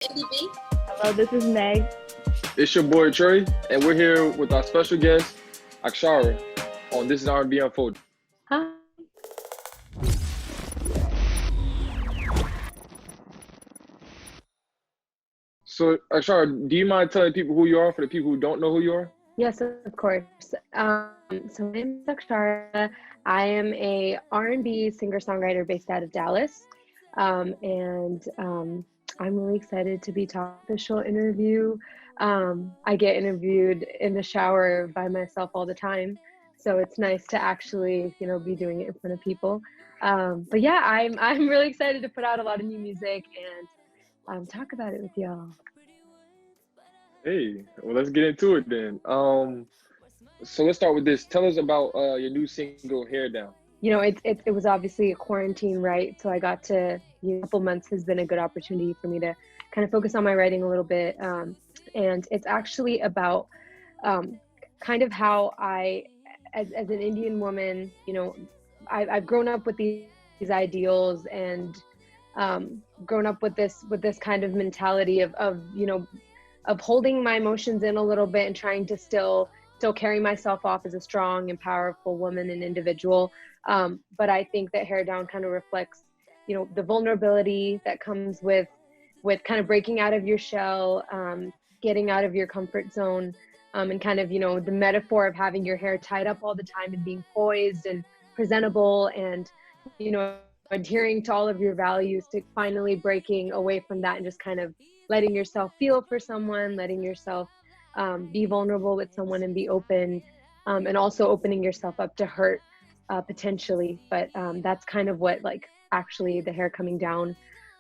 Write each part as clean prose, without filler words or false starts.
NDB. Hello, this is Meg. It's your boy Trey, and we're here with our special guest, Akshara, on This Is R&B Unfolded. Hi. So, Akshara, do you mind telling people who you are for the people who don't know who you are? Yes, of course. So my name is Akshara. I am a R&B singer-songwriter based out of Dallas. I'm really excited to be talking official interview. I get interviewed in the shower by myself all the time. So it's nice to actually, be doing it in front of people. But yeah, I'm really excited to put out a lot of new music and talk about it with y'all. Hey, well, let's get into it then. So let's start with this. Tell us about your new single, Hair Down. It was obviously a quarantine, right? So I got to, a couple months has been a good opportunity for me to kind of focus on my writing a little bit. And it's actually about kind of how I, as an Indian woman, I've grown up with these ideals and grown up with this kind of mentality of holding my emotions in a little bit and trying to still carry myself off as a strong and powerful woman and individual. But I think that Hair Down kind of reflects, the vulnerability that comes with kind of breaking out of your shell, getting out of your comfort zone, and kind of, the metaphor of having your hair tied up all the time and being poised and presentable and, adhering to all of your values, to finally breaking away from that and just kind of letting yourself feel for someone, letting yourself be vulnerable with someone and be open, and also opening yourself up to hurt potentially. But that's kind of what actually the hair coming down,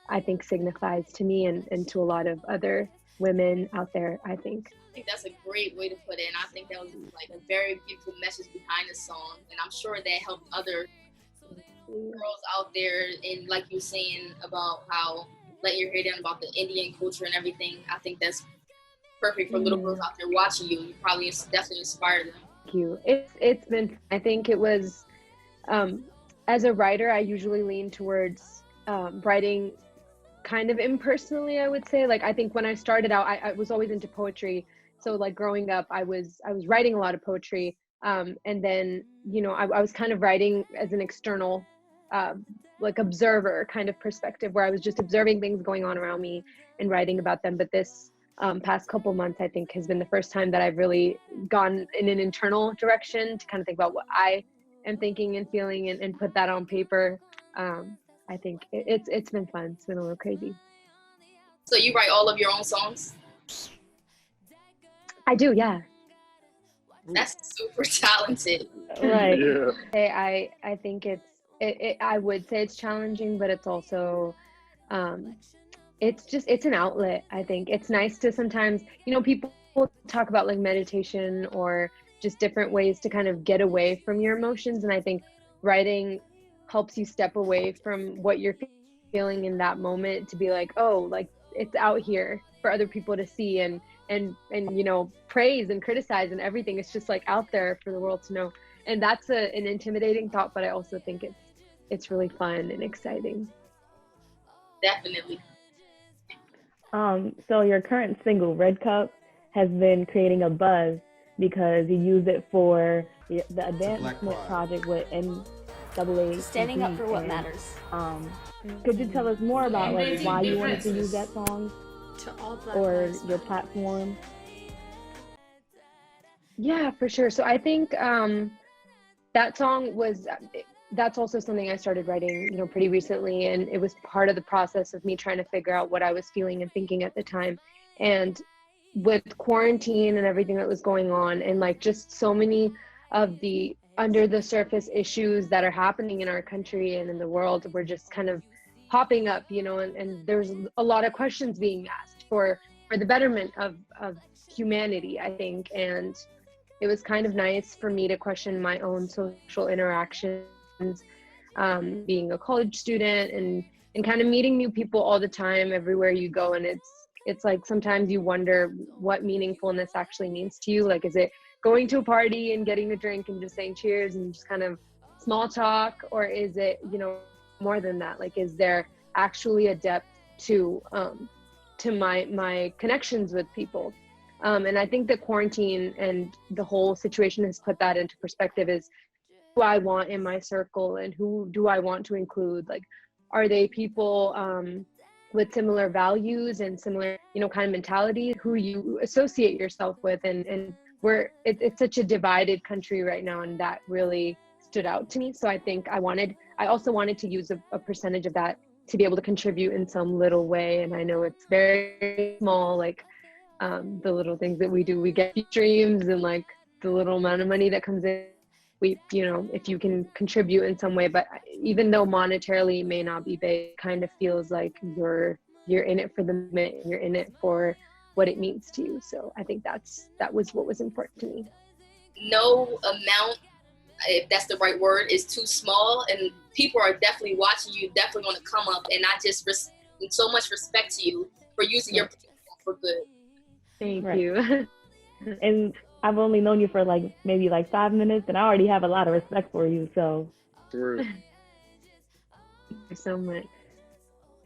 I think, signifies to me and to a lot of other women out there, I think. I think that's a great way to put it, and I think that was a very beautiful message behind the song, and I'm sure that helped other girls out there. And like you were saying about how letting your hair down, about the Indian culture and everything, I think that's perfect for little girls out there watching you. You probably definitely inspire them. Thank you. It's been, I think it was, as a writer, I usually lean towards writing kind of impersonally, I would say. I think when I started out, I was always into poetry. So growing up, I was writing a lot of poetry. And then, I was kind of writing as an external, observer kind of perspective, where I was just observing things going on around me and writing about them. But this past couple months, I think, has been the first time that I've really gone in an internal direction to kind of think about what I am thinking and feeling and put that on paper. I think it's been fun. It's been a little crazy. So you write all of your own songs? I do, yeah. That's super talented. Right. Yeah. I think I would say it's challenging, but it's also, it's an outlet. I think it's nice to sometimes, people talk about meditation or just different ways to kind of get away from your emotions. And I think writing helps you step away from what you're feeling in that moment to be it's out here for other people to see and praise and criticize and everything. It's just out there for the world to know. And that's an intimidating thought, but I also think it's really fun and exciting. Definitely. So your current single, Red Cup, has been creating a buzz because you use it for the advancement project with NAACP. Standing up for what matters. Could you tell us more about why you wanted to use that song or your platform? Yeah, for sure. So I think that song that's also something I started writing, pretty recently, and it was part of the process of me trying to figure out what I was feeling and thinking at the time. And with quarantine and everything that was going on, and just so many of the under the surface issues that are happening in our country and in the world were just kind of popping up, and there's a lot of questions being asked for the betterment of humanity, I think. And it was kind of nice for me to question my own social interactions, being a college student and kind of meeting new people all the time everywhere you go. And it's sometimes you wonder what meaningfulness actually means to you. Is it going to a party and getting a drink and just saying cheers and just kind of small talk, or is it, more than that? Is there actually a depth to to my connections with people. And I think that quarantine and the whole situation has put that into perspective, is who I want in my circle and who do I want to include. Like, are they people with similar values and similar, kind of mentality, who you associate yourself with. And it's such a divided country right now, and that really stood out to me. So I think I also wanted to use a percentage of that to be able to contribute in some little way. And I know it's very small, like the little things that we do, we get streams and like the little amount of money that comes in, if you can contribute in some way. But even though monetarily it may not be big, it kind of feels like you're in it for the moment, you're in it for what it means to you. So I think that was what was important to me. No amount, if that's the right word, is too small, and people are definitely watching you, definitely want to come up, and I just so much respect to you for using your platform for good. Thank you. And I've only known you for maybe 5 minutes, and I already have a lot of respect for you. So Thank you so much.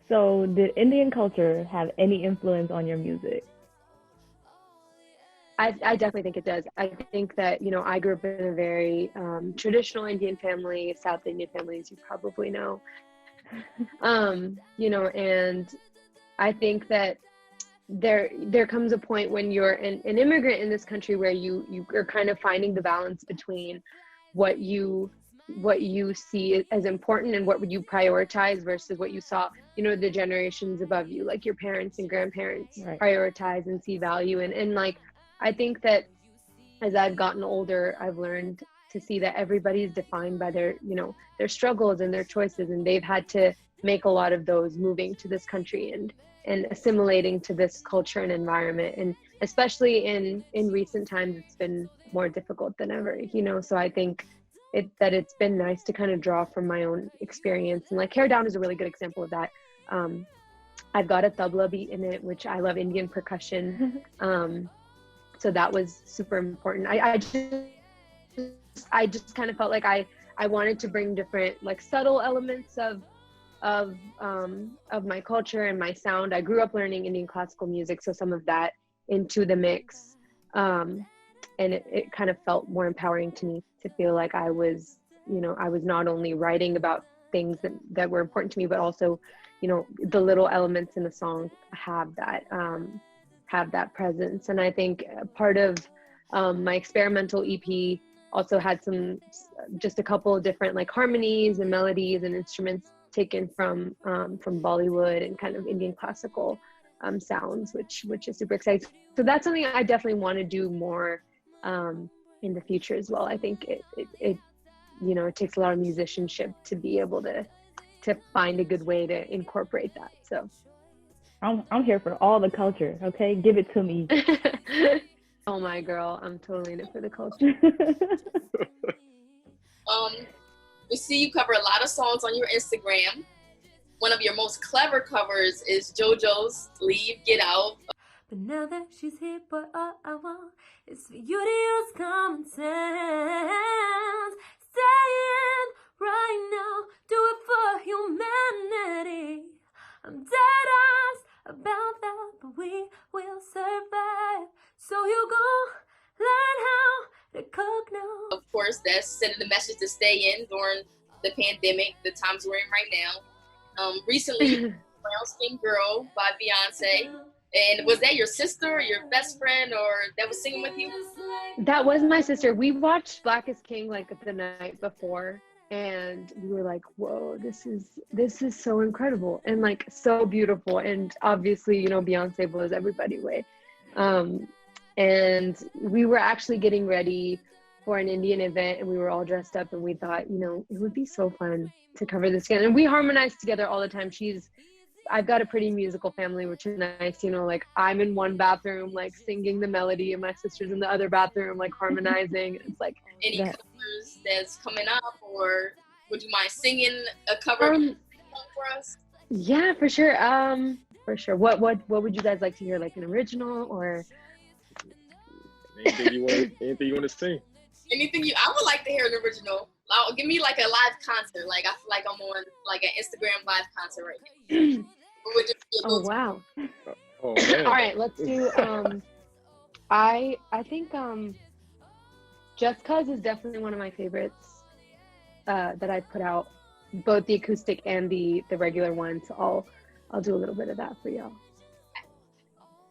So did Indian culture have any influence on your music? I definitely think it does. I think that, I grew up in a very traditional Indian family, South Indian family, as you probably know. And I think that there comes a point when you're an immigrant in this country where you are kind of finding the balance between what you see as important and what would you prioritize versus what you saw, the generations above you, like your parents and grandparents, right, prioritize and see value in. And I think that as I've gotten older, I've learned to see that everybody's defined by their struggles and their choices, and they've had to make a lot of those moving to this country and assimilating to this culture and environment. And especially in recent times, it's been more difficult than ever, so I think it's been nice to kind of draw from my own experience. And Hair Down is a really good example of that. I've got a tabla beat in it, which I love Indian percussion. So that was super important. I just kind of felt like I wanted to bring different subtle elements of my culture and my sound. I grew up learning Indian classical music, so some of that into the mix. And it kind of felt more empowering to me to feel like I was not only writing about things that were important to me, but also, the little elements in the song have that presence. And I think part of my experimental EP also had just a couple of different harmonies and melodies and instruments taken from Bollywood and kind of Indian classical sounds, which is super exciting. So that's something I definitely want to do more in the future as well. I think it takes a lot of musicianship to be able to find a good way to incorporate that. So I'm here for all the culture. Okay, give it to me. Oh my girl, I'm totally in it for the culture. We see you cover a lot of songs on your Instagram. One of your most clever covers is JoJo's Leave, Get Out. But now that she's here, boy, all I want is for you to use common sense. Staying right now, do it for humanity. I'm dead ass about that, but we will survive. So you gon' learn how to cook now. Of course, that's sending the message to stay in during the pandemic, the times we're in right now. Recently, Brown Skin Girl by Beyonce. And was that your sister or your best friend or that was singing with you? That was my sister. We watched Black is King the night before, and we were like, whoa, this is so incredible and so beautiful. And obviously, Beyonce blows everybody away. And we were actually getting ready for an Indian event, and we were all dressed up, and we thought, it would be so fun to cover this again. And we harmonize together all the time. I've got a pretty musical family, which is nice, I'm in one bathroom, singing the melody, and my sister's in the other bathroom, harmonizing. It's any covers that's coming up, or would you mind singing a cover for us? Yeah, for sure. For sure. What would you guys like to hear, an original or anything you want to sing? I would like to hear an original. Give me a live concert. I feel like I'm on an Instagram live concert right now. Oh wow. Oh man. All right, let's do. I think Just Cause is definitely one of my favorites that I put out, both the acoustic and the regular one. So I'll do a little bit of that for y'all.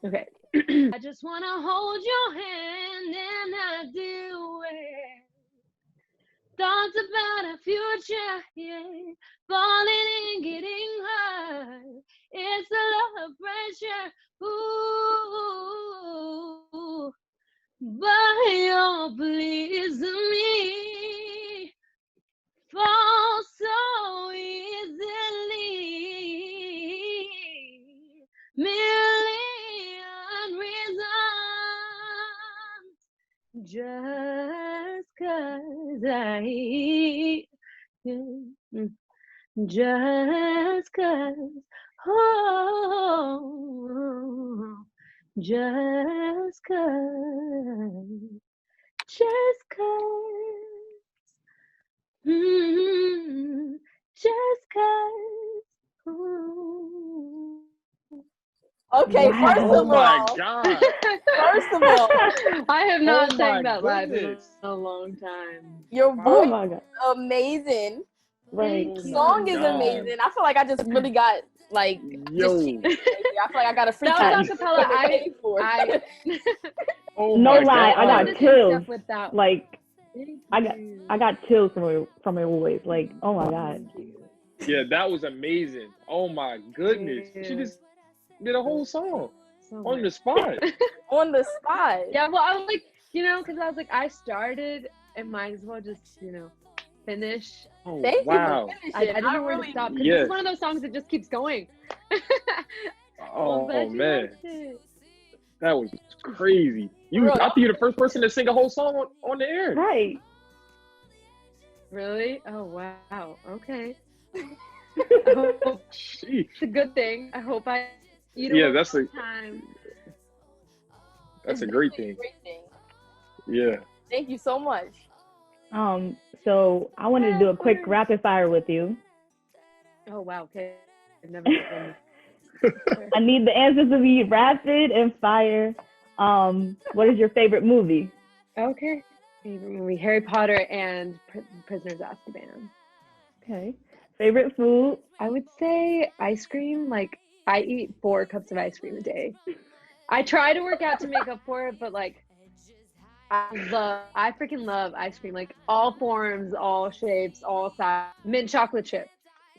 Okay. I just wanna hold your hand and I do it. Thoughts about a future, yeah. Falling and getting hurt. It's a love pressure, ooh. But you're pleasing me. Fall so easily. Million reasons. Just 'cause just 'cause, oh, just 'cause, just 'cause, just 'cause, ooh. Okay, Wow. first Oh of my all, God. first of all, I have not Oh sang my that live in goodness. a long time. your Oh voice my God. is amazing. Right. Oh The my song is God. amazing. I feel like I just really got like Yo. just cheated right there. I feel like I got a free That was copy acapella. because they paid for it. I Oh No my lie, I God. got chills. with that. Like Thank I got chills from her voice. Like, oh my God. Yeah, that was amazing. Oh my goodness. She just did a whole song so on the much. spot. On the spot. Yeah, well, I was like, because I was like, I started and might as well just, finish. Oh Thank wow. you for I finishing. didn't know where to stop because Yes. this is one of those songs that just keeps going. Oh Glad you man. liked it. That was crazy. Bro, I think you're the first person to sing a whole song on the air. Right. Really? Oh wow. Okay. I hope Sheesh. it's a good thing. I hope I eat Yeah, away that's a time. that's a great thing. great thing. Yeah. Thank you so much. So I wanted to do a quick rapid fire with you. Oh wow. Okay. I've never done this. I need the answers to be rapid and fire. What is your favorite movie? Okay. Favorite movie: Harry Potter and Prisoners of Azkaban. Okay. Favorite food? I would say ice cream. Like I eat 4 cups of ice cream a day. I try to work out to make up for it, but like I freaking love ice cream. Like all forms, all shapes, all sizes. Mint chocolate chip,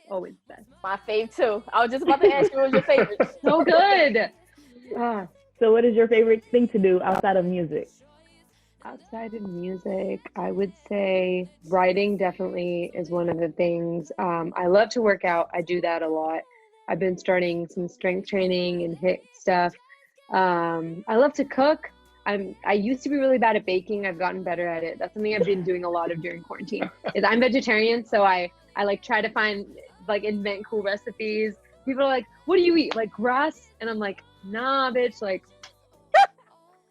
always the best. My fave too. I was just about to ask you what was your favorite. So good. So what is your favorite thing to do outside of music? Outside of music, I would say writing definitely is one of the things. I love to work out. I do that a lot. I've been starting some strength training and HIIT stuff. I love to cook. I used to be really bad at baking. I've gotten better at it. That's something I've been doing a lot of during quarantine. Is I'm vegetarian, so I like try to find invent cool recipes. People are like, "What do you eat? Like grass?" And I'm like, "Nah, bitch. Like,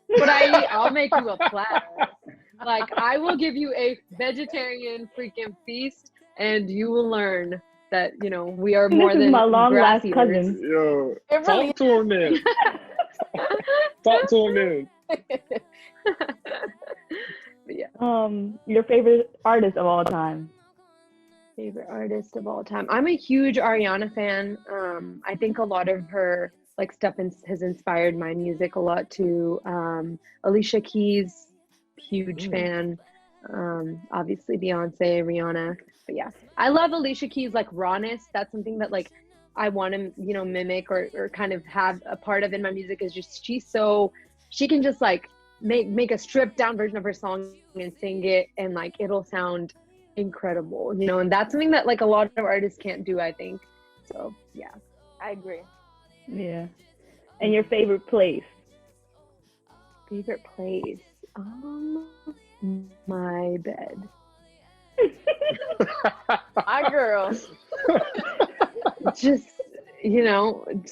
what I eat, I'll make you a platter. Like I will give you a vegetarian freaking feast, and you will learn that we are more This is than my long grass lost eaters." cousin. Yo. It really Talk to him then. Talk to him then. But yeah. Your favorite artist of all time? Favorite artist of all time. I'm a huge Ariana fan. I think a lot of her stuff has inspired my music a lot too. Alicia Keys, huge fan. Obviously Beyonce, Rihanna. But yeah, I love Alicia Keys' rawness. That's something that I want to mimic or kind of have a part of in my music. Is just she can just make a stripped down version of her song and sing it, and it'll sound incredible, and that's something that a lot of artists can't do, I think. So yeah, I agree. Yeah. And your favorite place? favorite place, my bed. My girl. Just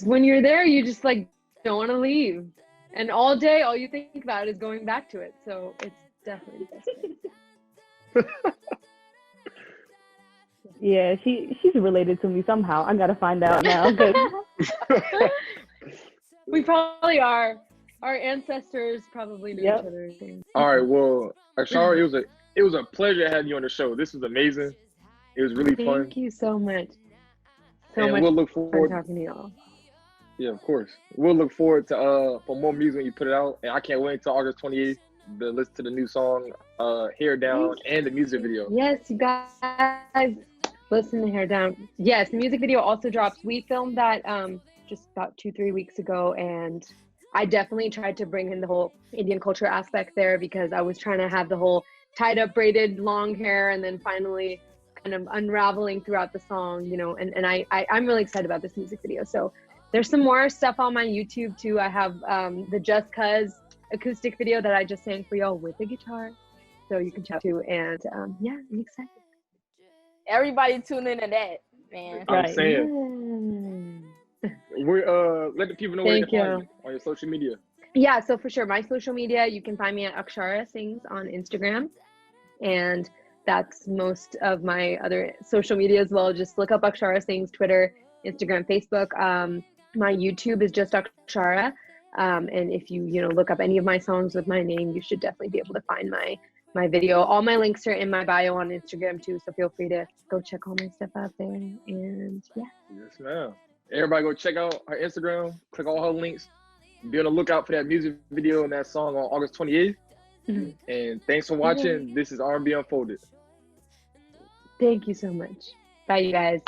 when you're there, you just don't want to leave, and all day all you think about is going back to it. So it's definitely the best place. Yeah, she's related to me somehow. I gotta find out now. We probably are. Our ancestors probably knew Yep. each other. All right, well, Akshara, it was a pleasure having you on the show. This was amazing. It was really fun. Thank you so much. So And much we'll look fun forward. talking to y'all. Yeah, of course. We'll look forward to for more music when you put it out. And I can't wait until August 28th to listen to the new song, Hair Down, and the music video. Yes, you guys, listen to Hair Down. Yes, the music video also drops. We filmed that just about 2-3 weeks ago, and I definitely tried to bring in the whole Indian culture aspect there because I was trying to have the whole tied up, braided, long hair, and then finally kind of unraveling throughout the song, you know, and I'm really excited about this music video. So there's some more stuff on my YouTube too. I have the Just Cuz acoustic video that I just sang for y'all with the guitar. So you can check too. And yeah, I'm excited. Everybody tune into that, man. I'm Right. saying. We're let the people know where they Thank can find you. you on your social media. Yeah, so for sure, my social media, you can find me at Akshara Sings on Instagram. And that's most of my other social media as well. Just look up Akshara Sings, Twitter, Instagram, Facebook. My YouTube is just Akshara. And if you look up any of my songs with my name, you should definitely be able to find my video. All my links are in my bio on Instagram too, so feel free to go check all my stuff out there. And yeah. Yes, ma'am. Everybody go check out her Instagram, click all her links. Be on the lookout for that music video and that song on August 28th. And thanks for watching. This is R&B Unfolded. Thank you so much. Bye, you guys.